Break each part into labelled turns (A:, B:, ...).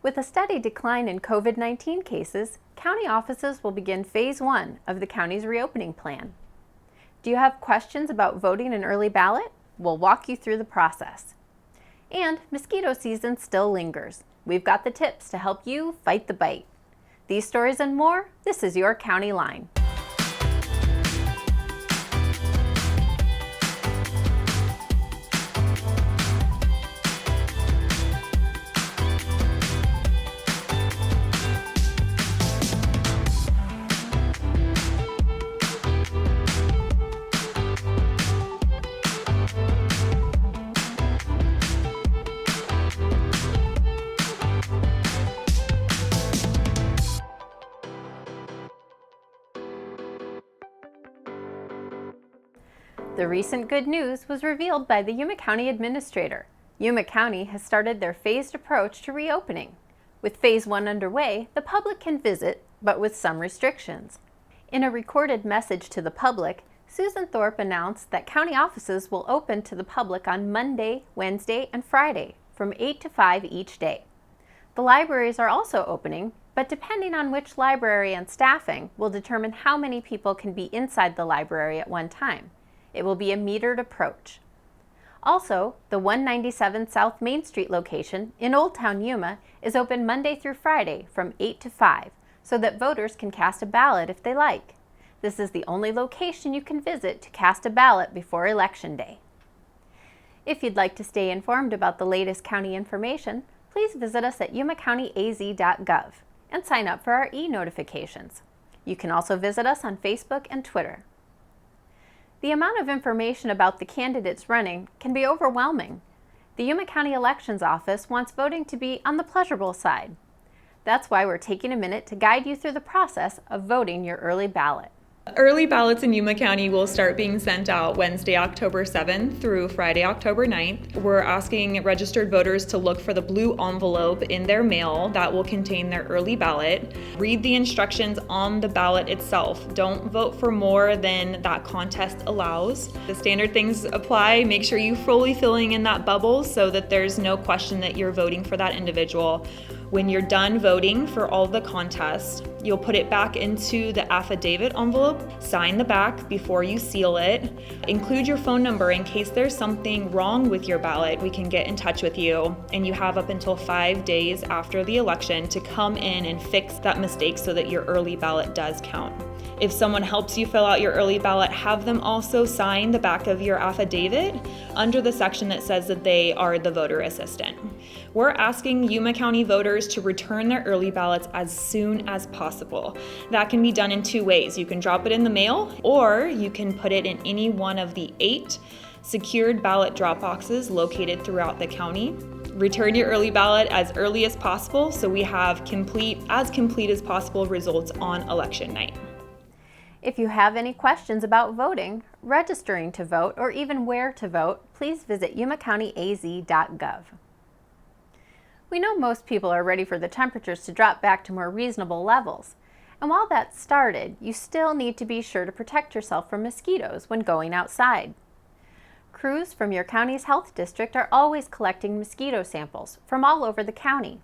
A: With a steady decline in COVID-19 cases, county offices will begin Phase 1 of the county's reopening plan. Do you have questions about voting an early ballot? We'll walk you through the process. And mosquito season still lingers. We've got the tips to help you fight the bite. These stories and more, this is your County Line. The recent good news was revealed by the Yuma County Administrator. Yuma County has started their phased approach to reopening. With Phase 1 underway, the public can visit, but with some restrictions. In a recorded message to the public, Susan Thorpe announced that county offices will open to the public on Monday, Wednesday, and Friday from 8 to 5 each day. The libraries are also opening, but depending on which library and staffing will determine how many people can be inside the library at one time. It will be a metered approach. Also, the 197 South Main Street location in Old Town Yuma is open Monday through Friday from 8 to 5 so that voters can cast a ballot if they like. This is the only location you can visit to cast a ballot before Election Day. If you'd like to stay informed about the latest county information, please visit us at yumacountyaz.gov and sign up for our e-notifications. You can also visit us on Facebook and Twitter. The amount of information about the candidates running can be overwhelming. The Yuma County Elections Office wants voting to be on the pleasurable side. That's why we're taking a minute to guide you through the process of voting your early ballot.
B: Early ballots in Yuma County will start being sent out Wednesday, October 7th through Friday, October 9th. We're asking registered voters to look for the blue envelope in their mail that will contain their early ballot. Read the instructions on the ballot itself. Don't vote for more than that contest allows. The standard things apply. Make sure you're fully filling in that bubble so that there's no question that you're voting for that individual. When you're done voting for all the contests, you'll put it back into the affidavit envelope, sign the back before you seal it, include your phone number in case there's something wrong with your ballot. We can get in touch with you, and you have up until 5 days after the election to come in and fix that mistake so that your early ballot does count. If someone helps you fill out your early ballot, have them also sign the back of your affidavit under the section that says that they are the voter assistant. We're asking Yuma County voters to return their early ballots as soon as possible. That can be done in 2 ways. You can drop it in the mail, or you can put it in any one of the 8 secured ballot drop boxes located throughout the county. Return your early ballot as early as possible so we have as complete as possible results on election night.
A: If you have any questions about voting, registering to vote, or even where to vote, please visit yumacountyaz.gov. We know most people are ready for the temperatures to drop back to more reasonable levels. And while that's started, you still need to be sure to protect yourself from mosquitoes when going outside. Crews from your county's health district are always collecting mosquito samples from all over the county.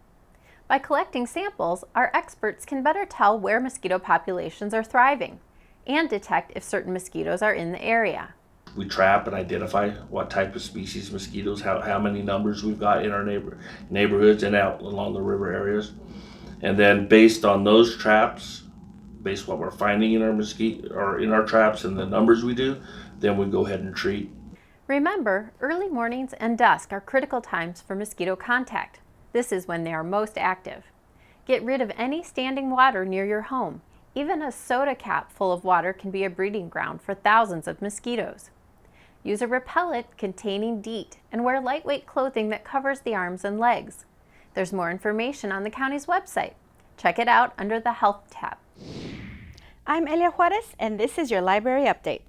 A: By collecting samples, our experts can better tell where mosquito populations are thriving and detect if certain mosquitoes are in the area.
C: We trap and identify what type of species mosquitoes, how many numbers we've got in our neighborhoods and out along the river areas. And then based on those traps, based on what we're finding in our mosquito or in our traps and the numbers we do, then we go ahead and treat.
A: Remember, early mornings and dusk are critical times for mosquito contact. This is when they are most active. Get rid of any standing water near your home. Even a soda cap full of water can be a breeding ground for thousands of mosquitoes. Use a repellent containing DEET and wear lightweight clothing that covers the arms and legs. There's more information on the county's website. Check it out under the Health tab.
D: I'm Elia Juarez, and this is your Library Update.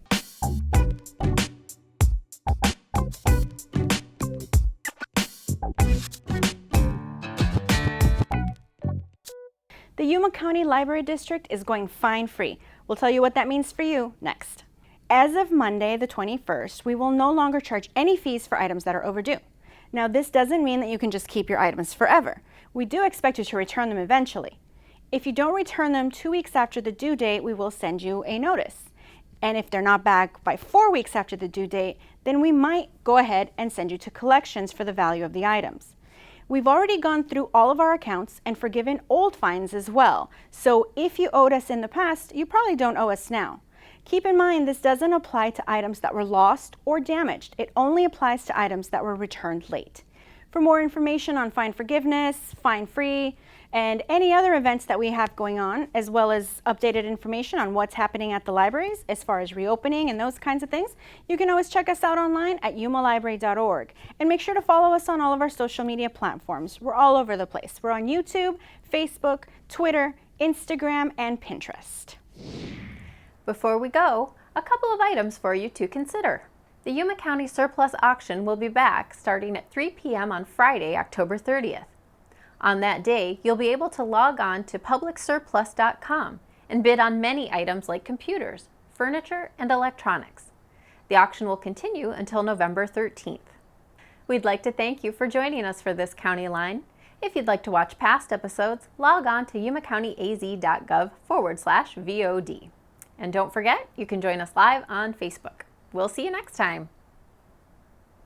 D: The Yuma County Library District is going fine-free. We'll tell you what that means for you next. As of Monday, the 21st, we will no longer charge any fees for items that are overdue. Now, this doesn't mean that you can just keep your items forever. We do expect you to return them eventually. If you don't return them 2 weeks after the due date, we will send you a notice. And if they're not back by 4 weeks after the due date, then we might go ahead and send you to collections for the value of the items. We've already gone through all of our accounts and forgiven old fines as well. So if you owed us in the past, you probably don't owe us now. Keep in mind, this doesn't apply to items that were lost or damaged. It only applies to items that were returned late. For more information on fine forgiveness, fine free, and any other events that we have going on, as well as updated information on what's happening at the libraries as far as reopening and those kinds of things, you can always check us out online at yumalibrary.org. And make sure to follow us on all of our social media platforms. We're all over the place. We're on YouTube, Facebook, Twitter, Instagram, and Pinterest.
A: Before we go, a couple of items for you to consider. The Yuma County Surplus Auction will be back starting at 3 p.m. on Friday, October 30th. On that day, you'll be able to log on to publicsurplus.com and bid on many items like computers, furniture, and electronics. The auction will continue until November 13th. We'd like to thank you for joining us for this County Line. If you'd like to watch past episodes, log on to yumacountyaz.gov/VOD. And don't forget, you can join us live on Facebook. We'll see you next time.